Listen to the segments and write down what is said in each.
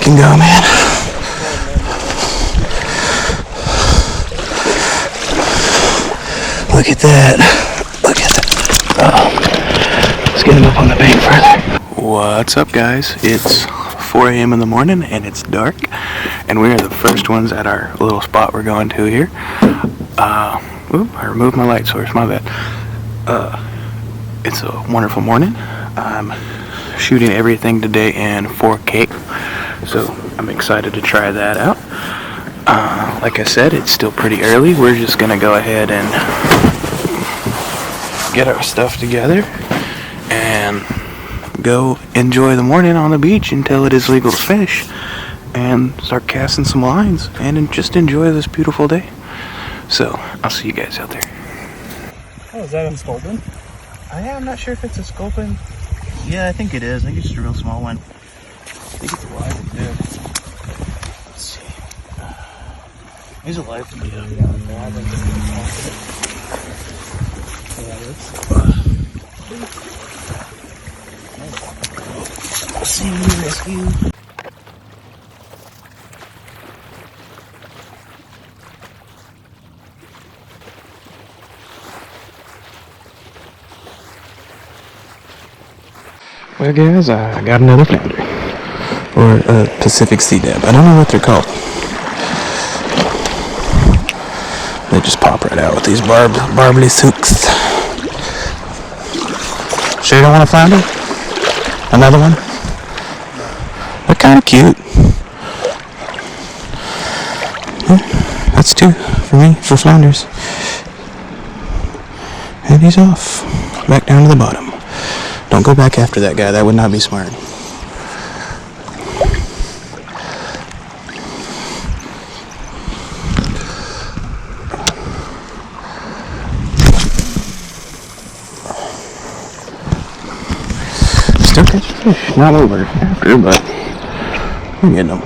can go, man. Look at that. Look at that. Oh. Let's get him up on the bank further. What's up, guys? It's 4 a.m. in the morning and it's dark, and we are the first ones at our little spot we're going to here. I removed my light source, my bad. It's a wonderful morning. I'm shooting everything today in 4K, so I'm excited to try that out. Like I said, it's still pretty early. We're just gonna go ahead and get our stuff together and go enjoy the morning on the beach until it is legal to fish, and start casting some lines and just enjoy this beautiful day. So I'll see you guys out there. Oh, is that a sculpin? I'm not sure if it's a sculpin. Yeah, I think it is. I think it's just a real small one. I think it's a live one too. Let's see. He's a live one. Yeah, See you rescue. Well, guys, I got another flounder, or a Pacific sea dab. I don't know what they're called. They just pop right out with these barbly hooks. Sure you don't want a flounder? Another one? They're kind of cute. Yeah, that's two for me, for flounders. And he's off. Back down to the bottom. Don't go back after that guy. That would not be smart. Still catching fish. Not over after, but we're getting them.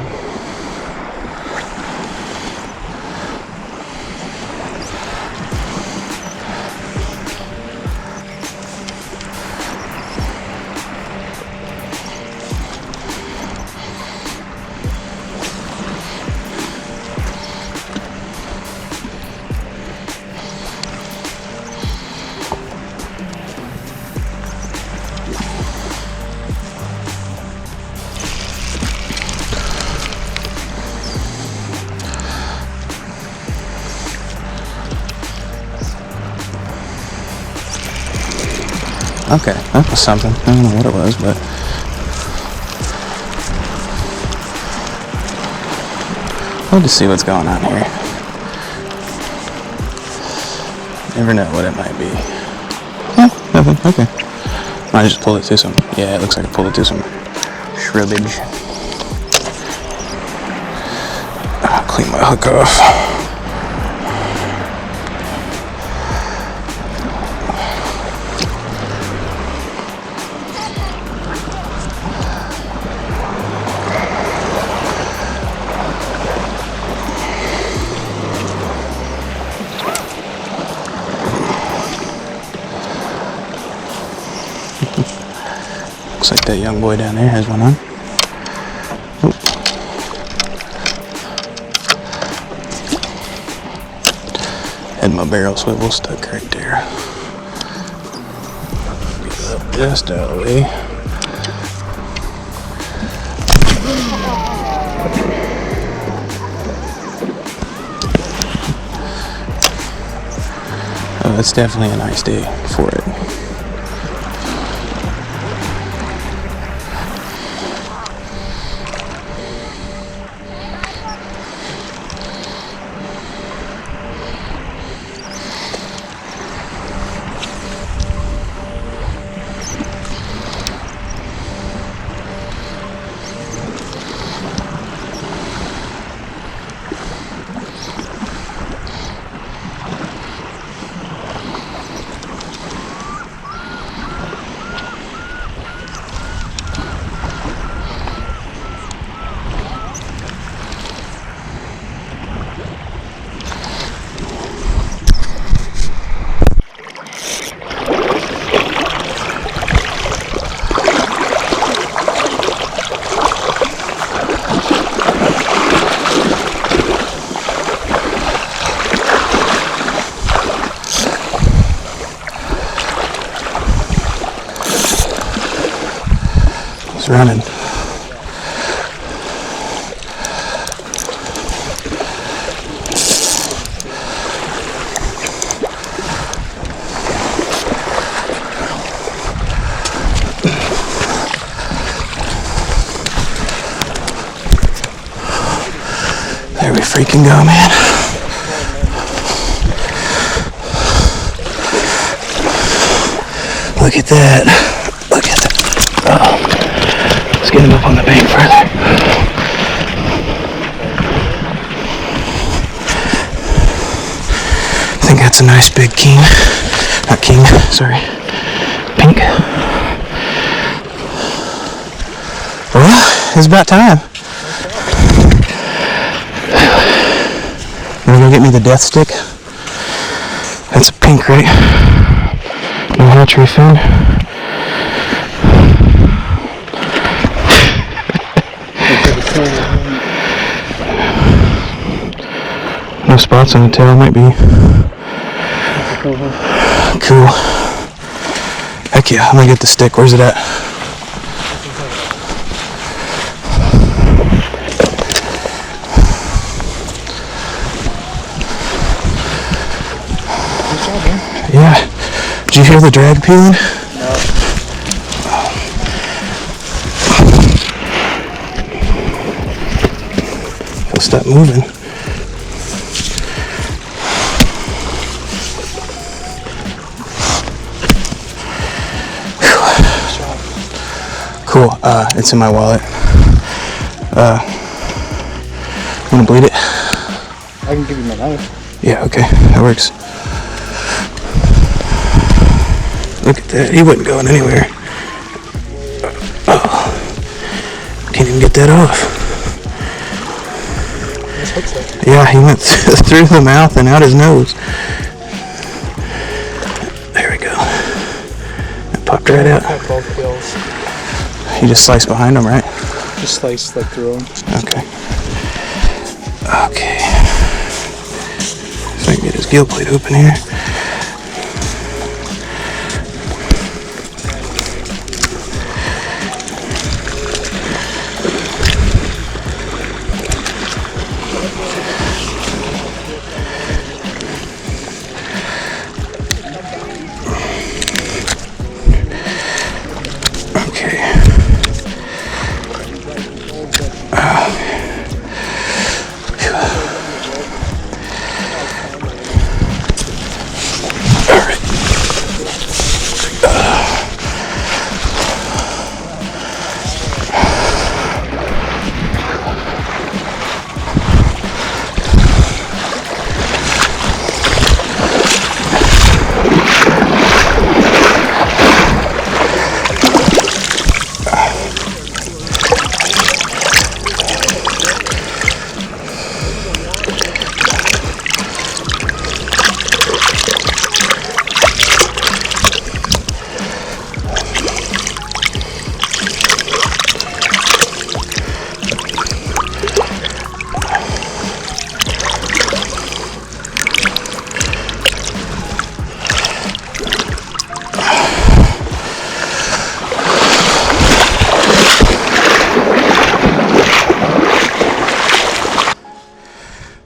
Okay, that was something. I don't know what it was, but we'll just see what's going on here. Never know what it might be. Nothing. Okay. I just pulled it through some. Yeah, it looks like I pulled it through some shribbage. I'll clean my hook off. Looks like that young boy down there has one on. Oop. Had my barrel swivel stuck right there. Get up just out of the way. Oh, it's definitely a nice day for it. running. There we freaking go, man. Look at that. Look at that. Oh. Let's get him up on the bank further. I think that's a nice big king. Not king, sorry. Pink. Well, it's about time. You wanna go get me the death stick? That's a pink, right? No hatchery fin. No spots on the tail, might be. Cool. Heck yeah, I'm gonna get the stick. Where's it at? Yeah. Did you hear the drag peeling? No. He'll stop moving. Cool. It's in my wallet. Wanna bleed it? I can give you my knife. Yeah, okay. That works. Look at that. He wasn't going anywhere. Oh. Can't even get that off. Yeah, he went through the mouth and out his nose. There we go. It popped right out. Cut both gills. You just sliced behind him, right? Just slice like through them. Okay. Okay. So I can get his gill plate open here.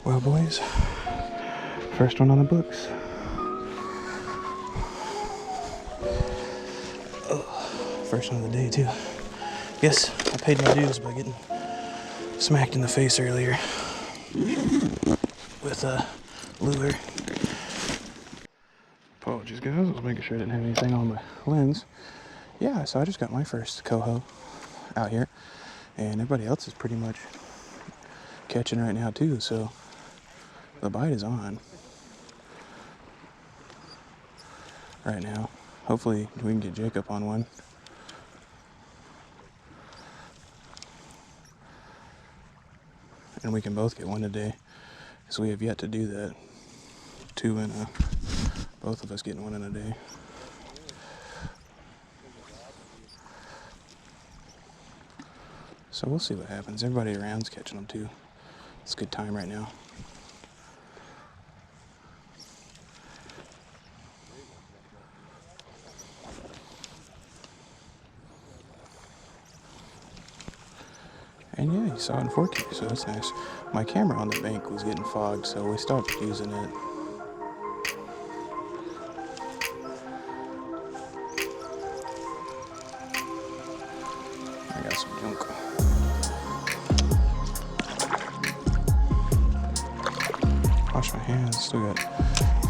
Well, boys, first one on the books. First one of the day, too. Guess I paid my dues by getting smacked in the face earlier with a lure. Apologies, guys. I was making sure I didn't have anything on my lens. Yeah, so I just got my first coho out here, and everybody else is pretty much catching right now, too, so the bite is on right now. Hopefully we can get Jacob on one. And we can both get one today, because we have yet to do that. Both of us getting one in a day. So we'll see what happens. Everybody around's catching them too. It's a good time right now. And yeah, you saw it in 4K, so that's nice. My camera on the bank was getting fogged, so we stopped using it. I got some junk. Wash my hands, still got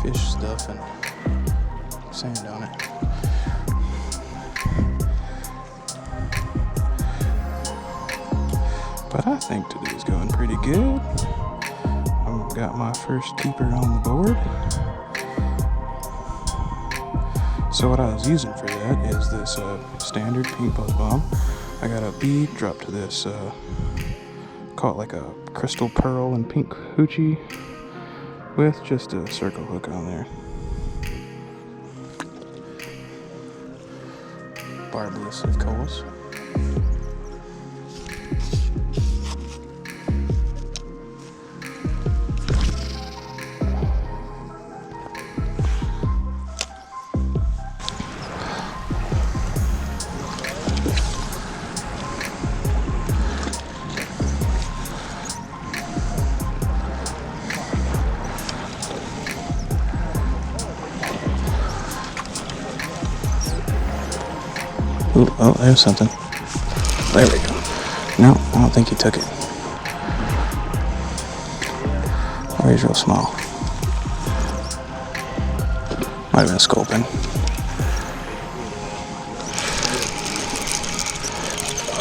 fish stuff and sand on it. But I think today's going pretty good. I've got my first keeper on the board. So what I was using for that is this standard pink buzz bomb. I got a bead dropped to this, call it like a crystal pearl and pink hoochie with just a circle hook on there. Barbless of cohos. Ooh, oh, there's something. There we go. No, I don't think he took it. Or he's real small. Might have been a sculpin.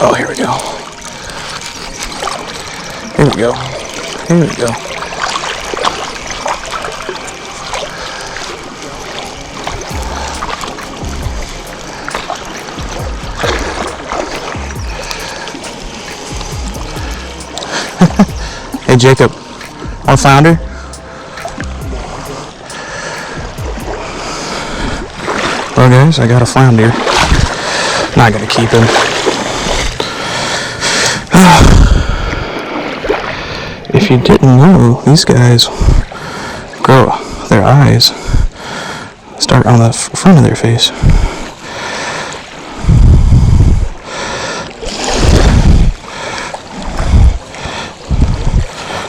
Oh, here we go. Here we go. Here we go. Hey Jacob, our founder. Well guys, I got a flounder. Not gonna keep him. If you didn't know, these guys grow their eyes, start on the front of their face.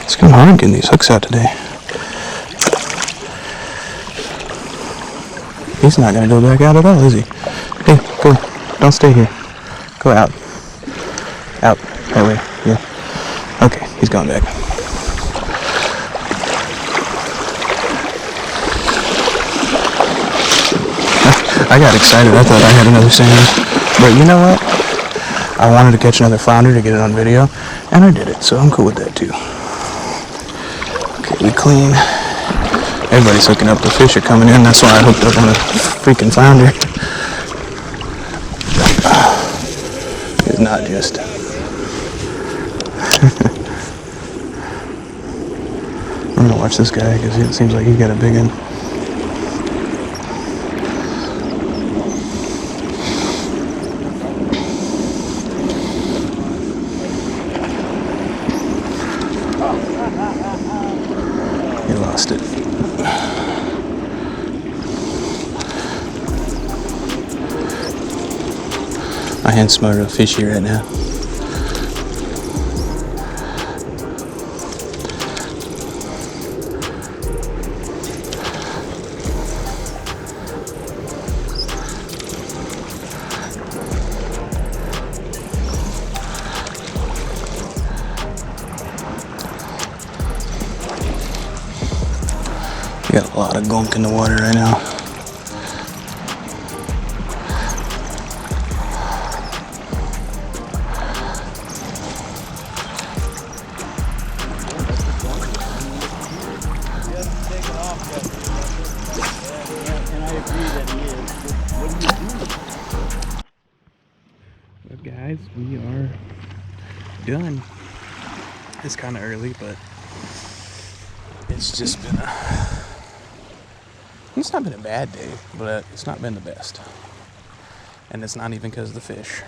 It's kind of hard getting these hooks out today. He's not going to go back out at all, is he? Hey, go. Don't stay here. Go out. Out. That way. Yeah. Okay, he's going back. I got excited. I thought I had another salmon. But you know what? I wanted to catch another flounder to get it on video, and I did it, so I'm cool with that too. We clean. Everybody's hooking up. The fish are coming in. That's why I hooked up on a freaking flounder. It's not just. I'm gonna watch this guy because it seems like he's got a big one. Lost it. My hands smell real fishy right now. Got a lot of gunk in the water right now. But guys, we are done. It's kind of early, but it's just been it's not been a bad day, but it's not been the best. And it's not even because of the fish.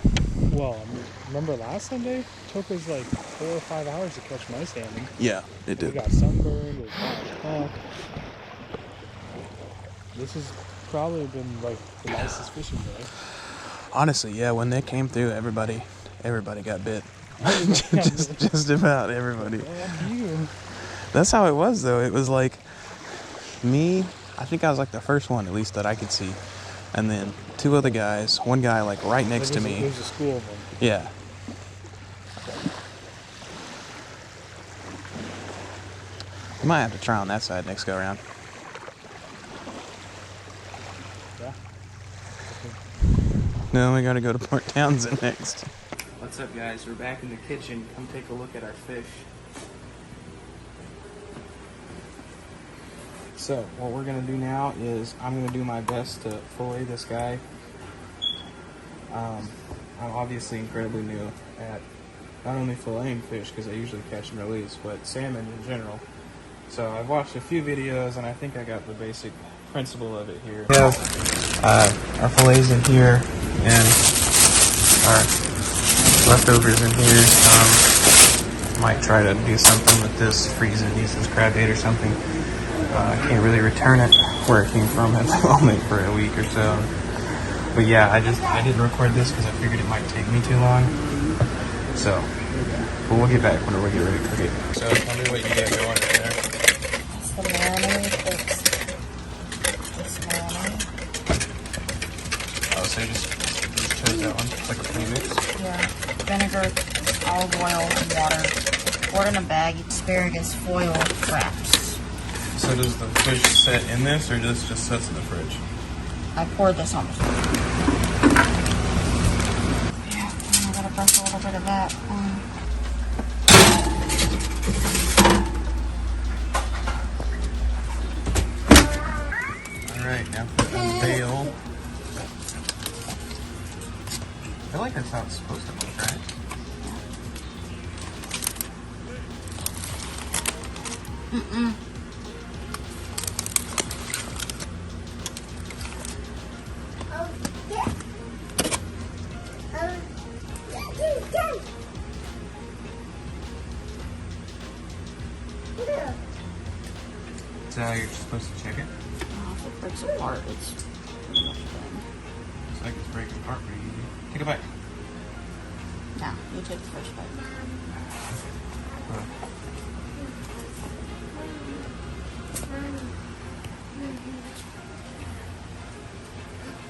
Well, remember last Sunday? It took us like 4 or 5 hours to catch my salmon. Yeah, it did. We got sunburned, we got This has probably been like the nicest fishing day. Honestly, yeah, when they came through, everybody got bit. just about everybody. You. That's how it was, though. It was like me. I think I was like the first one, at least that I could see, and then two other guys. One guy like right next to me. There's a school of them. Yeah. We might have to try on that side next go around. Yeah. No, we gotta go to Port Townsend next. What's up, guys? We're back in the kitchen. Come take a look at our fish. So, what we're gonna do now is I'm gonna do my best to fillet this guy. I'm obviously incredibly new at not only filleting fish, because I usually catch and release, but salmon in general. So I've watched a few videos, and I think I got the basic principle of it here. We have our fillets in here, and our leftovers in here. Might try to do something with this, freeze it, use this crab bait or something. I can't really return it where it came from at the moment for a week or so. But yeah, I didn't record this because I figured it might take me too long. So, but we'll get back whenever we get ready to cook it. So tell me what you got going right there. It's the marinade fix. This marinade. Oh, so you just chose that one? It's like a premix? Yeah. Vinegar, olive oil, and water. Pour it in a bag. Asparagus foil wraps. So does the fish set in this, or just sits in the fridge? I poured this on the floor. Yeah, I gotta brush a little bit of that on. Alright, now put the bail. I feel like that's how it's supposed to look, right? Mm-mm. Is that how you're supposed to check it? Oh, if it breaks apart, it's pretty much done. Looks like it's breaking apart pretty easy. Take a bite. Now, you take the first bite.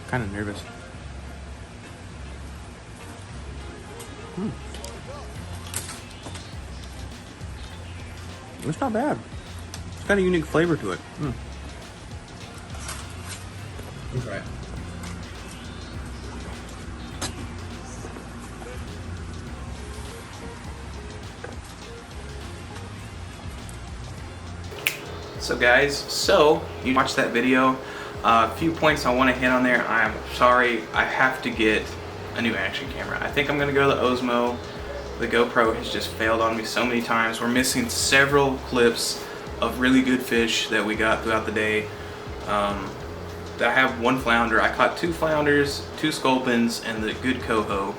Kind of nervous. It's not bad. It's got a unique flavor to it. Okay. So guys, you watched that video. A few points I want to hit on there. I'm sorry, I have to get a new action camera. I think I'm going to go to the Osmo. The GoPro has just failed on me so many times. We're missing several clips of really good fish that we got throughout the day. I have one flounder. I caught 2 flounders, 2 sculpins, and the good coho.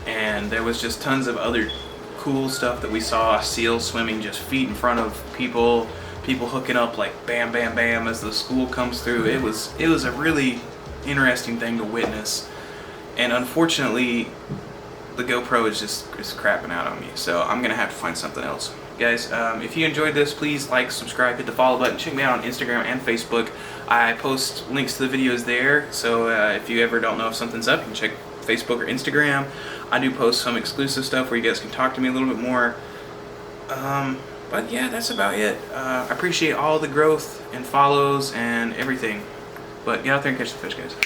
And there was just tons of other cool stuff that we saw. Seals swimming just feet in front of people. People hooking up like bam, bam, bam as the school comes through. It was a really interesting thing to witness. And unfortunately, the GoPro is crapping out on me. So I'm gonna have to find something else. Guys, if you enjoyed this, please like, subscribe, hit the follow button. Check me out on Instagram and Facebook. I post links to the videos there. So if you ever don't know if something's up, you can check Facebook or Instagram. I do post some exclusive stuff where you guys can talk to me a little bit more. But yeah, that's about it. I appreciate all the growth and follows and everything. But get out there and catch the fish, guys.